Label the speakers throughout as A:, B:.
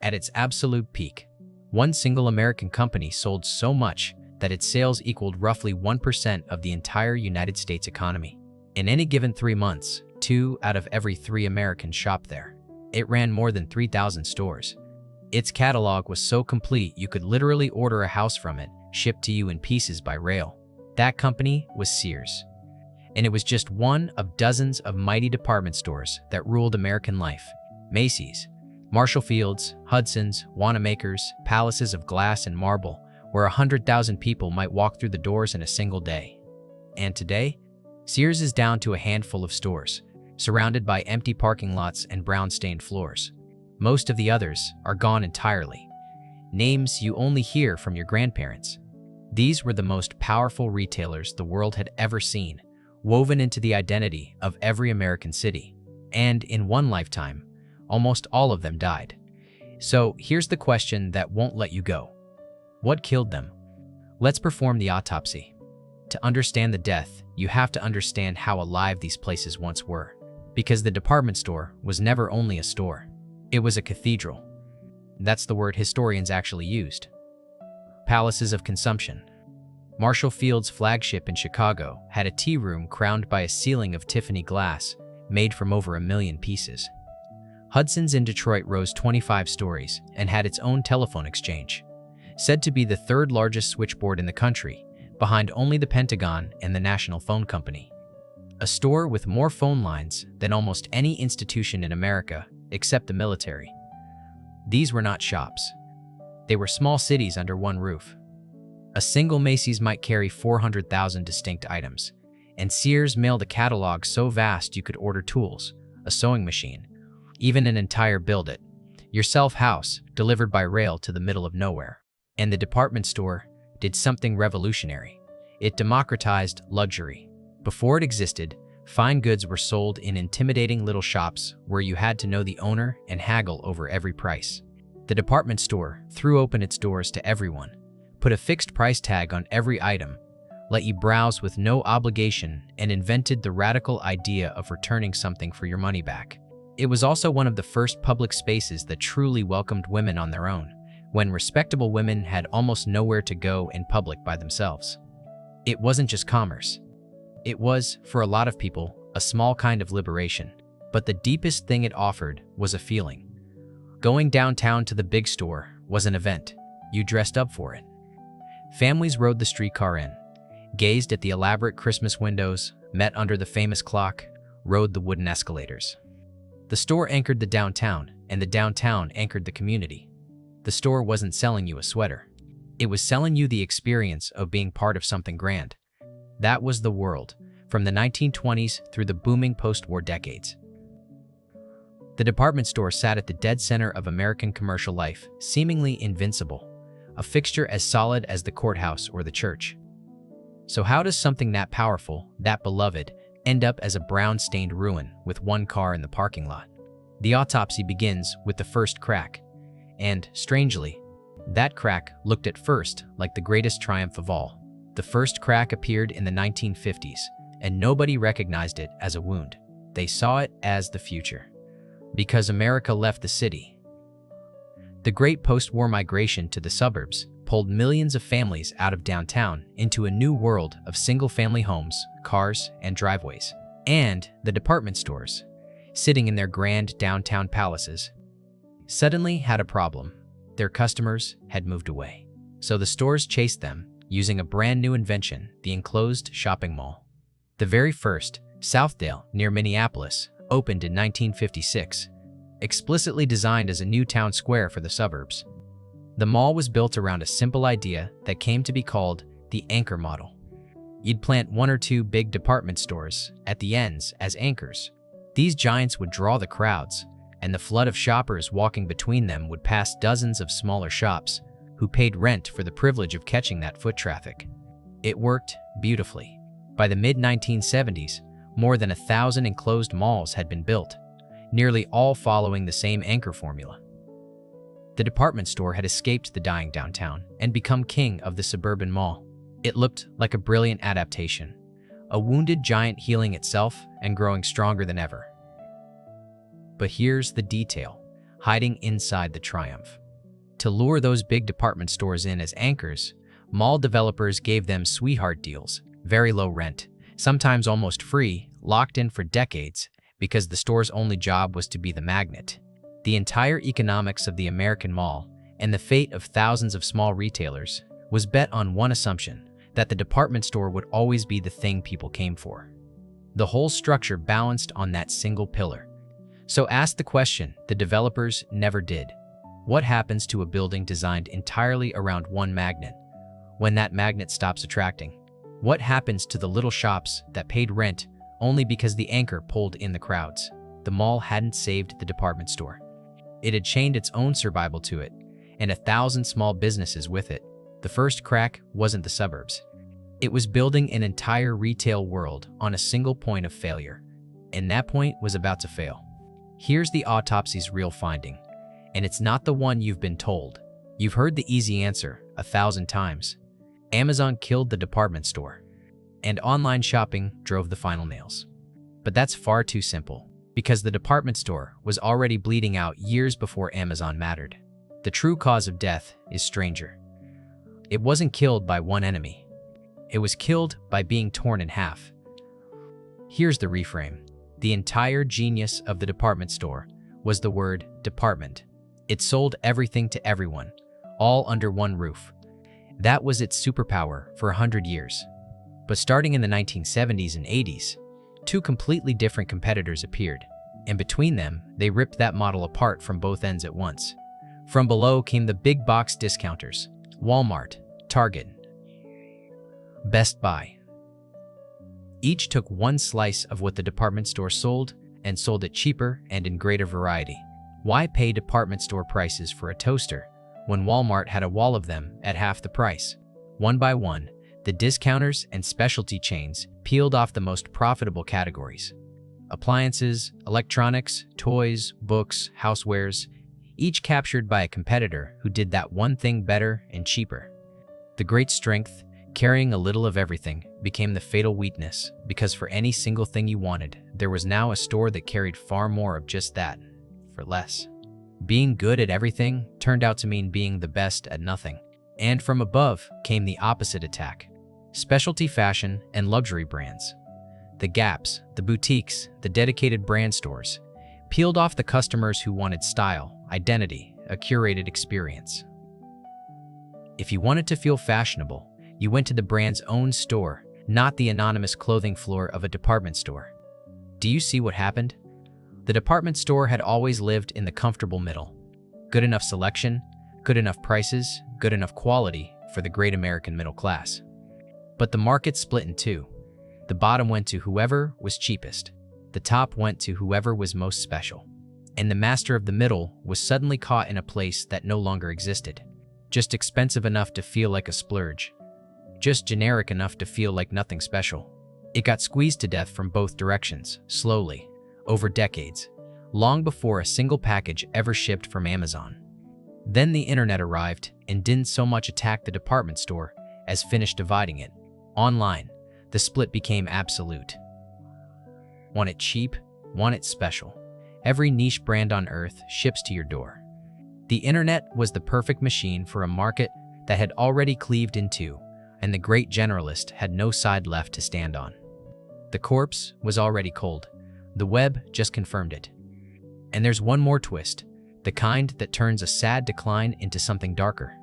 A: At its absolute peak, one single American company sold so much that its sales equaled roughly 1% of the entire United States economy. In any given 3 months, 2 out of every 3 Americans shopped there. It ran more than 3,000 stores. Its catalog was so complete you could literally order a house from it, shipped to you in pieces by rail. That company was Sears. And it was just one of dozens of mighty department stores that ruled American life. Macy's, Marshall Field's, Hudson's, Wanamaker's, palaces of glass and marble, where 100,000 people might walk through the doors in a single day. And today, Sears is down to a handful of stores, surrounded by empty parking lots and brown-stained floors. Most of the others are gone entirely. Names you only hear from your grandparents. These were the most powerful retailers the world had ever seen, woven into the identity of every American city. And in one lifetime, almost all of them died. So here's the question that won't let you go. What killed them? Let's perform the autopsy. To understand the death, you have to understand how alive these places once were. Because the department store was never only a store. It was a cathedral. That's the word historians actually used. Palaces of consumption. Marshall Field's flagship in Chicago had a tea room crowned by a ceiling of Tiffany glass made from over 1 million pieces. Hudson's in Detroit rose 25 stories and had its own telephone exchange, said to be the 3rd largest switchboard in the country, behind only the Pentagon and the National Phone Company. A store with more phone lines than almost any institution in America, except the military. These were not shops. They were small cities under one roof. A single Macy's might carry 400,000 distinct items, and Sears mailed a catalog so vast you could order tools, a sewing machine, even an entire build-it-yourself house delivered by rail to the middle of nowhere. And the department store did something revolutionary. It democratized luxury. Before it existed, fine goods were sold in intimidating little shops where you had to know the owner and haggle over every price. The department store threw open its doors to everyone, put a fixed price tag on every item, let you browse with no obligation, and invented the radical idea of returning something for your money back. It was also one of the first public spaces that truly welcomed women on their own, when respectable women had almost nowhere to go in public by themselves. It wasn't just commerce. It was, for a lot of people, a small kind of liberation. But the deepest thing it offered was a feeling. Going downtown to the big store was an event. You dressed up for it. Families rode the streetcar in, gazed at the elaborate Christmas windows, met under the famous clock, rode the wooden escalators. The store anchored the downtown, and the downtown anchored the community. The store wasn't selling you a sweater. It was selling you the experience of being part of something grand. That was the world, from the 1920s through the booming post-war decades. The department store sat at the dead center of American commercial life, seemingly invincible, a fixture as solid as the courthouse or the church. So how does something that powerful, that beloved, end up as a brown-stained ruin with one car in the parking lot? The autopsy begins with the first crack, and, strangely, that crack looked at first like the greatest triumph of all. The first crack appeared in the 1950s, and nobody recognized it as a wound. They saw it as the future. Because America left the city. The great post-war migration to the suburbs pulled millions of families out of downtown into a new world of single-family homes, cars, and driveways. And the department stores, sitting in their grand downtown palaces, suddenly had a problem. Their customers had moved away. So the stores chased them, using a brand new invention, the enclosed shopping mall. The very first, Southdale, near Minneapolis, opened in 1956, explicitly designed as a new town square for the suburbs. The mall was built around a simple idea that came to be called the anchor model. You'd plant 1 or 2 big department stores at the ends as anchors. These giants would draw the crowds, and the flood of shoppers walking between them would pass dozens of smaller shops who paid rent for the privilege of catching that foot traffic. It worked beautifully. By the mid-1970s, more than 1,000 enclosed malls had been built, nearly all following the same anchor formula. The department store had escaped the dying downtown and become king of the suburban mall. It looked like a brilliant adaptation, a wounded giant healing itself and growing stronger than ever. But here's the detail. hiding inside the triumph. To lure those big department stores in as anchors, mall developers gave them sweetheart deals, very low rent, sometimes almost free, locked in for decades, because the store's only job was to be the magnet. The entire economics of the American mall and the fate of thousands of small retailers was bet on one assumption, that the department store would always be the thing people came for. The whole structure balanced on that single pillar. So ask the question the developers never did. What happens to a building designed entirely around one magnet when that magnet stops attracting? What happens to the little shops that paid rent only because the anchor pulled in the crowds? The mall hadn't saved the department store. It had chained its own survival to it, and 1,000 small businesses with it. The first crack wasn't the suburbs. It was building an entire retail world on a single point of failure, and that point was about to fail. Here's the autopsy's real finding, and it's not the one you've been told. You've heard the easy answer 1,000 times. Amazon killed the department store, and online shopping drove the final nails. But that's far too simple, because the department store was already bleeding out years before Amazon mattered. The true cause of death is stranger. It wasn't killed by one enemy. It was killed by being torn in half. Here's the reframe. The entire genius of the department store was the word department. It sold everything to everyone, all under one roof. That was its superpower for 100 years. But starting in the 1970s and 80s, two completely different competitors appeared, and between them, they ripped that model apart from both ends at once. From below came the big box discounters, Walmart, Target, Best Buy. Each took one slice of what the department store sold and sold it cheaper and in greater variety. Why pay department store prices for a toaster when Walmart had a wall of them at half the price? One by one, the discounters and specialty chains peeled off the most profitable categories. Appliances, electronics, toys, books, housewares, each captured by a competitor who did that one thing better and cheaper. The great strength, carrying a little of everything, became the fatal weakness, because for any single thing you wanted, there was now a store that carried far more of just that, for less. Being good at everything turned out to mean being the best at nothing. And from above came the opposite attack. Specialty fashion and luxury brands. The Gaps, the boutiques, the dedicated brand stores peeled off the customers who wanted style, identity, a curated experience. If you wanted to feel fashionable, you went to the brand's own store, not the anonymous clothing floor of a department store. Do you see what happened? The department store had always lived in the comfortable middle. Good enough selection, good enough prices, good enough quality for the great American middle class. But the market split in two. The bottom went to whoever was cheapest. The top went to whoever was most special. And the master of the middle was suddenly caught in a place that no longer existed. Just expensive enough to feel like a splurge. Just generic enough to feel like nothing special. It got squeezed to death from both directions, slowly, over decades, long before a single package ever shipped from Amazon. Then the internet arrived and didn't so much attack the department store as finish dividing it. Online, the split became absolute. Want it cheap? Want it special? Every niche brand on earth ships to your door. The internet was the perfect machine for a market that had already cleaved in two, and the great generalist had no side left to stand on. The corpse was already cold. The web just confirmed it. And there's one more twist, the kind that turns a sad decline into something darker.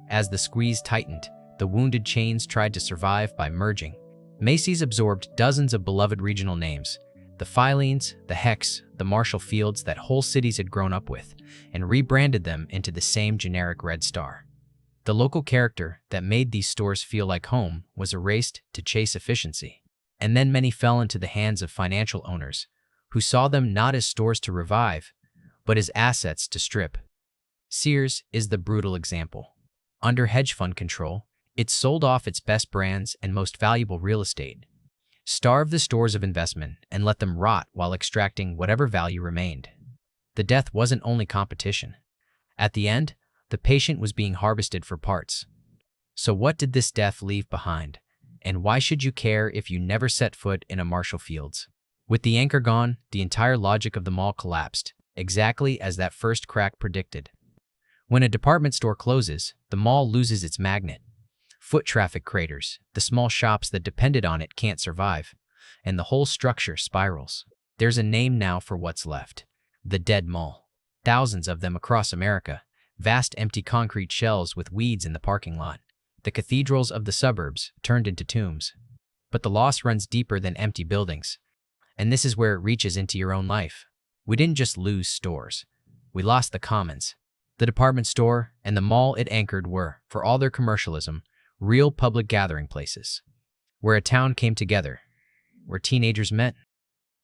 A: As the squeeze tightened, the wounded chains tried to survive by merging. Macy's absorbed dozens of beloved regional names, the Filene's, the Hecht's, the Marshall Fields that whole cities had grown up with, and rebranded them into the same generic red star. The local character that made these stores feel like home was erased to chase efficiency. And then many fell into the hands of financial owners, who saw them not as stores to revive, but as assets to strip. Sears is the brutal example. Under hedge fund control, it sold off its best brands and most valuable real estate, starved the stores of investment, and let them rot while extracting whatever value remained. The death wasn't only competition. At the end, the patient was being harvested for parts. So what did this death leave behind? And why should you care if you never set foot in a Marshall Fields? With the anchor gone, the entire logic of the mall collapsed. exactly as that first crack predicted. When a department store closes, the mall loses its magnet. Foot traffic craters, the small shops that depended on it can't survive, and the whole structure spirals. There's a name now for what's left: the dead mall. Thousands of them across America, vast empty concrete shells with weeds in the parking lot. The cathedrals of the suburbs turned into tombs. But the loss runs deeper than empty buildings, and this is where it reaches into your own life. We didn't just lose stores. We lost the commons. The department store and the mall it anchored were, for all their commercialism, real public gathering places, where a town came together, where teenagers met,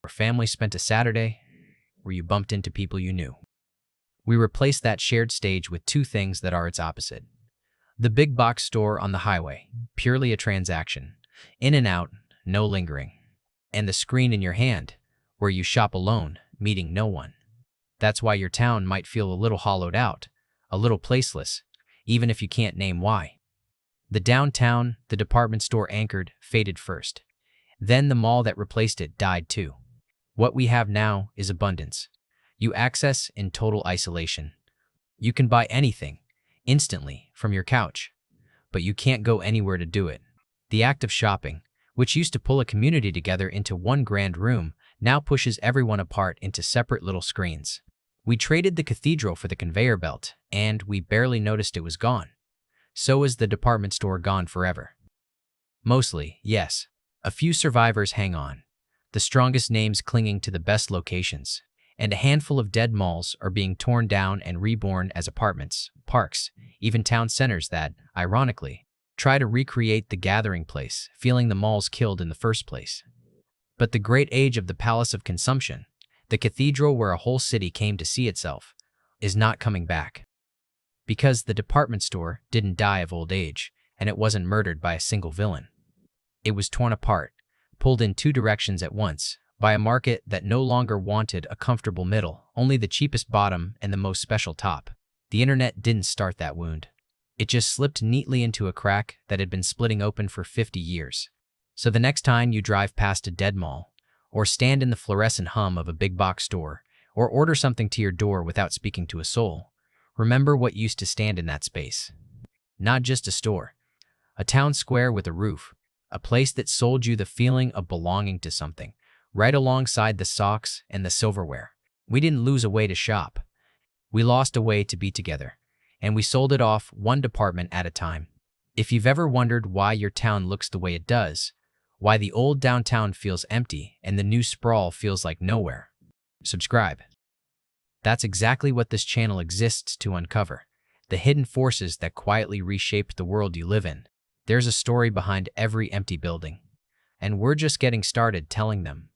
A: where families spent a Saturday, where you bumped into people you knew. We replaced that shared stage with two things that are its opposite. The big box store on the highway, purely a transaction, in and out, no lingering. And the screen in your hand, where you shop alone, meeting no one. That's why your town might feel a little hollowed out, a little placeless, even if you can't name why. The downtown, the department store anchored, faded first. Then the mall that replaced it died too. What we have now is abundance. You access in total isolation. You can buy anything, instantly, from your couch. But you can't go anywhere to do it. The act of shopping, which used to pull a community together into one grand room, now pushes everyone apart into separate little screens. We traded the cathedral for the conveyor belt, and we barely noticed it was gone. So is the department store gone forever. Mostly, yes. A few survivors hang on, the strongest names clinging to the best locations, and a handful of dead malls are being torn down and reborn as apartments, parks, even town centers that, ironically, try to recreate the gathering place, feeling the malls killed in the first place. But the great age of the palace of consumption, the cathedral where a whole city came to see itself, is not coming back. Because the department store didn't die of old age, and it wasn't murdered by a single villain. It was torn apart, pulled in two directions at once, by a market that no longer wanted a comfortable middle, only the cheapest bottom and the most special top. The internet didn't start that wound. It just slipped neatly into a crack that had been splitting open for 50 years. So the next time you drive past a dead mall, or stand in the fluorescent hum of a big box store, or order something to your door without speaking to a soul, remember what used to stand in that space. Not just a store, a town square with a roof, a place that sold you the feeling of belonging to something, right alongside the socks and the silverware. We didn't lose a way to shop. We lost a way to be together, and we sold it off one department at a time. If you've ever wondered why your town looks the way it does, why the old downtown feels empty and the new sprawl feels like nowhere, subscribe. That's exactly what this channel exists to uncover, the hidden forces that quietly reshaped the world you live in. There's a story behind every empty building, and we're just getting started telling them.